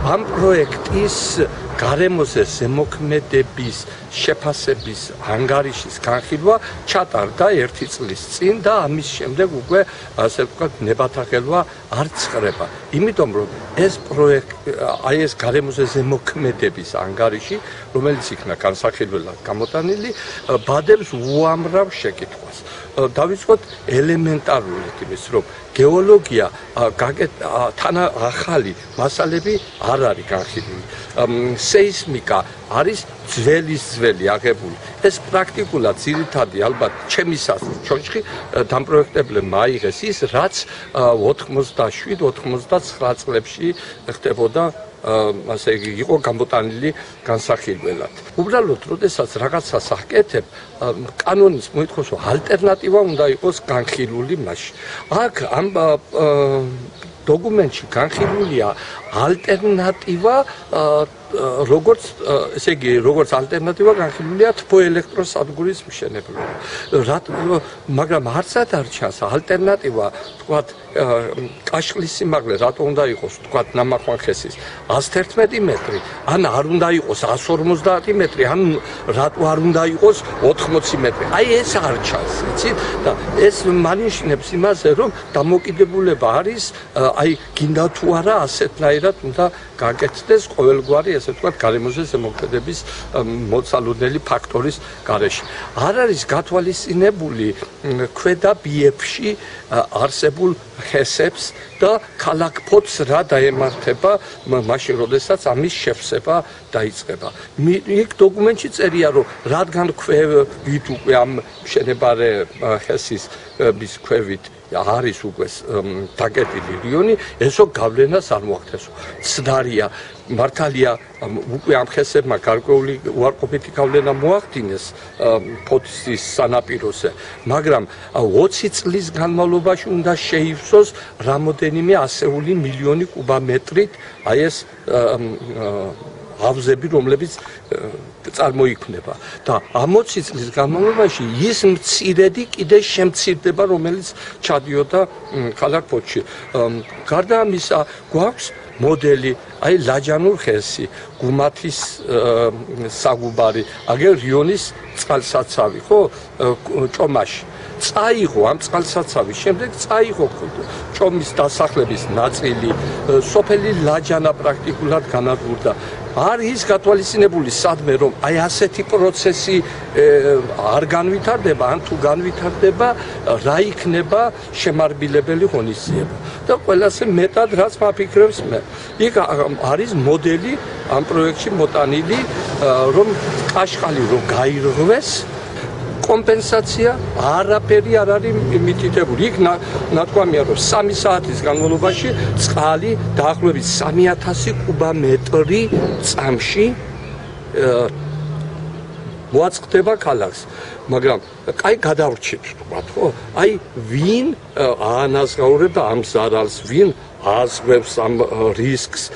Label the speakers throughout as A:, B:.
A: ამ პროექტის გარემოზე ზემოქმედების შეფასების ანგარიშის განხილვა ჩატარდა 1 წლის წინ და ამის შემდეგ უკვე ასე ვთქვათ ნებათაღელვა არ ცხრება. იმიტომ რომ ეს პროექტი აი ეს გარემოზე ზემოქმედების ანგარიში, რომელიც იქნა განსახილველად გამოტანილი, ბადებს უამრავ შეკითხვას. დავიწყოთ ელემენტარულად იმის, რომ გეოლოგია თან ახალი მასალები არ არის განხილული. სეისმიკა არის ძველი აღებული. ეს პრაქტიკულად ძირითადი ალბათ ჩემი ჩონჩხი დამპროექტებლებმა აიღეს ის, რაც 87-89 წლებში ხდებოდა ასე იყო გამოტანილი განსახილველად. უბრალოდ, როდესაც რაღაცას აკეთებ, კანონის მოითხოვს, რომ ალტერნატივა უნდა იყოს განხილული მასში. აქ ამ დოკუმენტში განხილულია ალტერნატივა როგორც ესე იგი როგორც ალტერნატივა განხილულია თბოელექტროსადგურის მშენებლობა. მაგრამ არც არ ჩანს ალტერნატივა, თქვათ, კაშხლის სიმაღლე რატო უნდა იყოს, თქვათ, ნამახვანხესის 111 მეტრი, ან არ უნდა იყოს 150 მეტრი, ან რატო არ უნდა იყოს 80 მეტრი. აი ეს არ ჩანს, იცით? და ეს მანიშნებს იმაზე, რომ დამოკიდებულება არის, აი გინდა თუ არა ასეთნაირად უნდა გაკეთდეს ყოველგვარი ასე ვთქვათ გარემოზე ზემოქმედების მოცალოდნელი ფაქტორის გარეშე. არ არის გათვალისწინებული ქვედაბიებში არსებულ ხესებს და ქალაქ ფოთს რა დაემართება მაშინ, როდესაც ამის შევსება დაიწყება. იქ დოკუმენტში წერია, რომ რადგან ქვევით უკვე ამ მშენებარე ხესის ქვევით არის უკვე დაკეტილი რიონი, ესო გავლენას არ მოახდენს. ცდარია, მართალია უკვე ამ ხესებმა გარკვეული უარყოფითი გავლენა მოახდინეს ფოთის სანაპიროზე, მაგრამ 20 წლის განმავლობაში უნდა შეივსოს რამოდენიმე ასეული მილიონი კუბომეტრით აი ეს ავზები, რომლებიც წარმოიქმნება და ამ 20 წლის განმავლობაში ის მცირედი კიდე შემცირდება, რომელიც ჩადიოდა ქალაქ ფოთში. გარდა ამისა, გვაქვს მოდელი, აი ლაჯანურ ხესი, გუმათის საგუბარი, აგერ რიონის წყალსაცავი, ხო, ჭომაში. წაიღო ამ წყალსაცავის შემდეგ წაიღო ჭომის დასახლების ნაწილი, სოფელი ლაჯანა პრაქტიკულად განადგურდა. არის გათვალისწინებული სადმე, რომ აი ასეთი პროცესი არ განვითარდება, ან თუ განვითარდება, რა იქნება შემარბილებელი ღონისძიება. და ყველაზე მეტად რაც მაფიქრებს მე, იქ არის მოდელი ამ პროექტში მოტანილი, რომ კაშხალი რო გაირღვეს, კომპენსაცია არაფერი არ არის მითითებული. იქ ნათქვამია, რომ 3 საათის განმავლობაში წყალი დაახლოებით 3000 კუბომეტრი წამში მოაწყდება ქალაქს. მაგრამ კაი გადავრჩით, თქვათ, ხო? აი ვინ აანაზღაურება ამ ზარალს, ვინ აზღვევს ამ რისკს?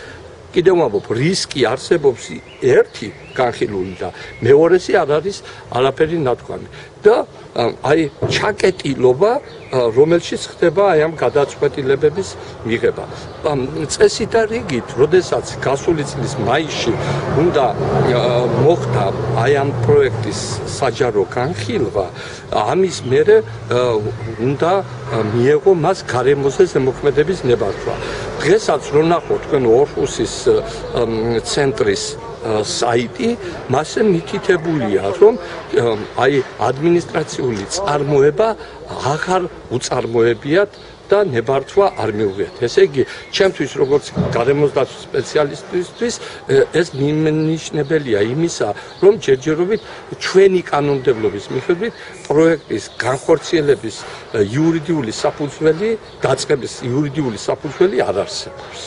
A: კიდევ ვამბობ, რისკი არსებობს ერთი განხილული და მეორეზე არ არის არაფერი ნათქვამი. და აი ჩაკეტილობა, რომელშიც ხდება აი ამ გადაწყვეტილებების მიღება. წესით და რიგით, როდესაც გასული წლის მაისში უნდა მოხდა აი ამ პროექტის საჯარო განხილვა, ამის მერე უნდა მიეღო მას გარემოზე ზემოქმედების ნებართვა. დღესაც რო ნახოთ თქვენ ორხუსის ცენტრის საიტი, მასზე მითითებულია, რომ აი ადმინისტრაციული წარმოება აღარ უწარმოებიათ და ნებართვა არ მიუღიათ. ესე იგი, ჩემთვის როგორც გარემოსდაცვის სპეციალისტისთვის ეს მინიშნებელია იმისა, რომ ჯერჯერობით ჩვენი კანონმდებლობის მიხედვით პროექტის განხორციელების იურიდიული საფუძველი, დაწყების იურიდიული საფუძველი არ არსებობს.